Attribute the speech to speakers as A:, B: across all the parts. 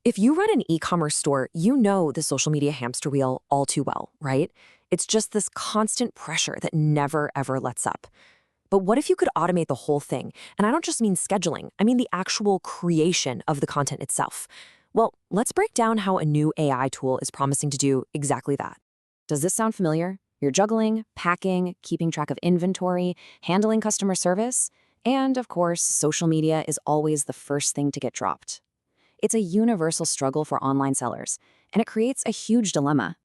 A: If you run an e-commerce store, you know the social media hamster wheel all too well, right? It's just this constant pressure that never ever lets up. But what if you could automate the whole thing? And I don't just mean scheduling, I mean the actual creation of the content itself. Well, let's break down how a new AI tool is promising to do exactly that. Does this sound familiar? You're juggling, packing, keeping track of inventory, handling customer service, and of course, social media is always the first thing to get dropped. It's a universal struggle for online sellers, and it creates a huge dilemma.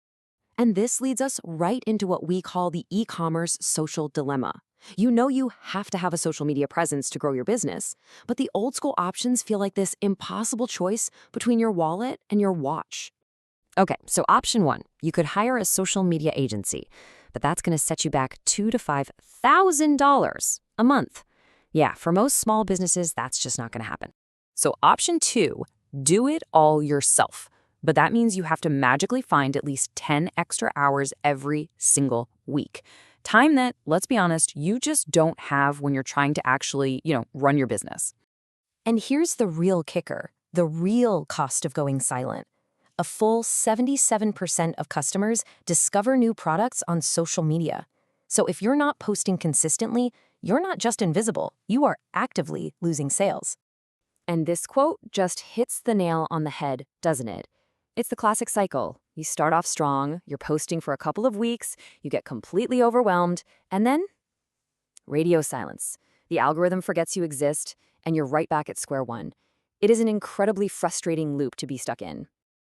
A: And this leads us right into what we call the e-commerce social dilemma. You know you have to have a social media presence to grow your business, but the old school options feel like this impossible choice between your wallet and your watch. Okay, so option one, you could hire a social media agency, but that's going to set you back $2,000 to $5,000 a month. Yeah, for most small businesses, that's just not going to happen. So option two, do it all yourself. But that means you have to magically find at least 10 extra hours every single week. Time that, let's be honest, you just don't have when you're trying to actually, run your business. And here's the real kicker, the real cost of going silent. A full 77% of customers discover new products on social media. So if you're not posting consistently, you're not just invisible, you are actively losing sales. And this quote just hits the nail on the head, doesn't it? It's the classic cycle. You start off strong, you're posting for a couple of weeks, you get completely overwhelmed, and then radio silence. The algorithm forgets you exist, and you're right back at square one. It is an incredibly frustrating loop to be stuck in.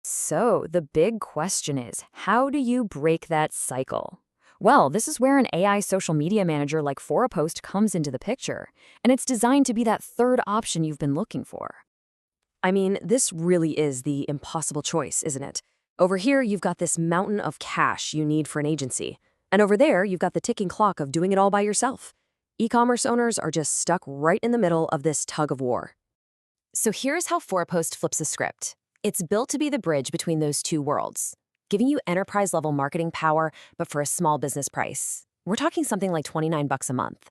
A: So the big question is, how do you break that cycle? Well, this is where an AI social media manager like ForAPost comes into the picture, and it's designed to be that third option you've been looking for. I mean, this really is the impossible choice, isn't it? Over here, you've got this mountain of cash you need for an agency. And over there, you've got the ticking clock of doing it all by yourself. E-commerce owners are just stuck right in the middle of this tug of war. So here's how ForAPost flips the script. It's built to be the bridge between those two worlds, giving you enterprise-level marketing power, but for a small business price. We're talking something like $29 a month.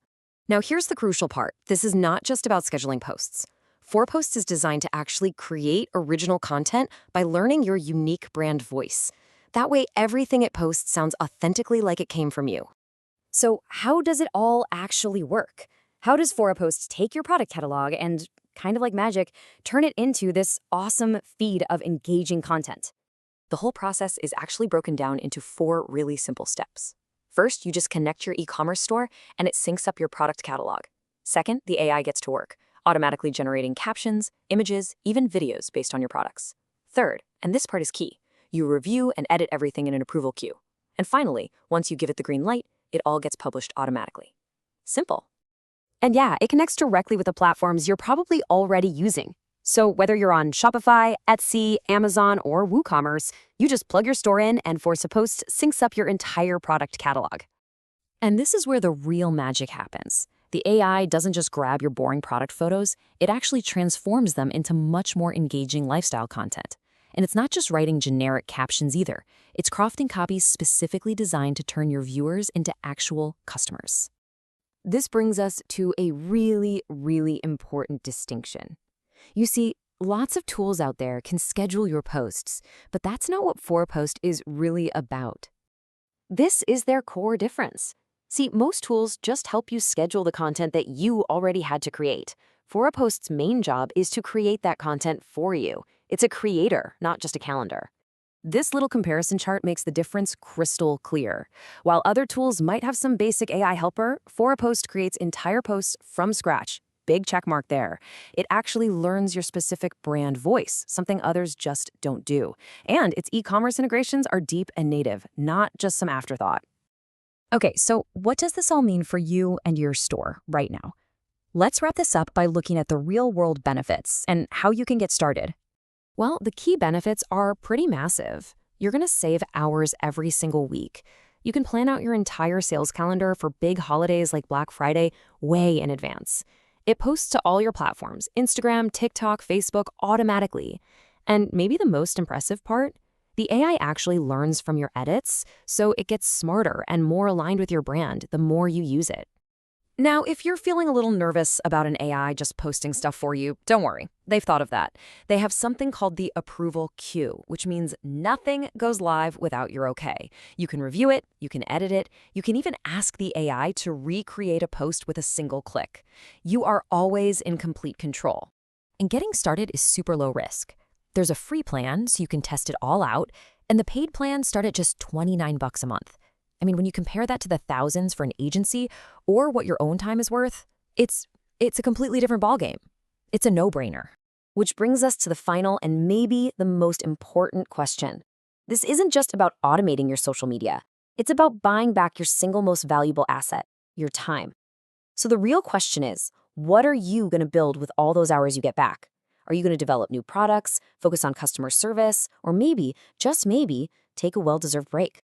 A: Now, here's the crucial part. This is not just about scheduling posts. ForAPost is designed to actually create original content by learning your unique brand voice. That way, everything it posts sounds authentically like it came from you. So how does it all actually work? How does ForAPost take your product catalog and, kind of like magic, turn it into this awesome feed of engaging content? The whole process is actually broken down into 4 really simple steps. First, you just connect your e-commerce store and it syncs up your product catalog. Second, the AI gets to work, automatically generating captions, images, even videos based on your products. Third, and this part is key, you review and edit everything in an approval queue. And finally, once you give it the green light, it all gets published automatically. Simple. And yeah, it connects directly with the platforms you're probably already using. So whether you're on Shopify, Etsy, Amazon, or WooCommerce, you just plug your store in and ForAPost syncs up your entire product catalog. And this is where the real magic happens. The AI doesn't just grab your boring product photos, it actually transforms them into much more engaging lifestyle content. And it's not just writing generic captions either. It's crafting copies specifically designed to turn your viewers into actual customers. This brings us to a really, really important distinction. You see, lots of tools out there can schedule your posts, but that's not what ForAPost is really about. This is their core difference. See, most tools just help you schedule the content that you already had to create. ForAPost's main job is to create that content for you. It's a creator, not just a calendar. This little comparison chart makes the difference crystal clear. While other tools might have some basic AI helper, ForAPost creates entire posts from scratch. Big check mark there. It actually learns your specific brand voice, something others just don't do. And its e-commerce integrations are deep and native, not just some afterthought. Okay, so what does this all mean for you and your store right now? Let's wrap this up by looking at the real-world benefits and how you can get started. Well, the key benefits are pretty massive. You're going to save hours every single week. You can plan out your entire sales calendar for big holidays like Black Friday way in advance. It posts to all your platforms, Instagram, TikTok, Facebook, automatically. And maybe the most impressive part? The AI actually learns from your edits, so it gets smarter and more aligned with your brand the more you use it. Now, if you're feeling a little nervous about an AI just posting stuff for you, don't worry. They've thought of that. They have something called the approval queue, which means nothing goes live without your okay. You can review it, you can edit it, you can even ask the AI to recreate a post with a single click. You are always in complete control. And getting started is super low risk. There's a free plan, so you can test it all out, and the paid plans start at just $29 a month. I mean, when you compare that to the thousands for an agency or what your own time is worth, it's a completely different ballgame. It's a no-brainer. Which brings us to the final and maybe the most important question. This isn't just about automating your social media. It's about buying back your single most valuable asset, your time. So the real question is, what are you going to build with all those hours you get back? Are you going to develop new products, focus on customer service, or maybe, just maybe, take a well-deserved break?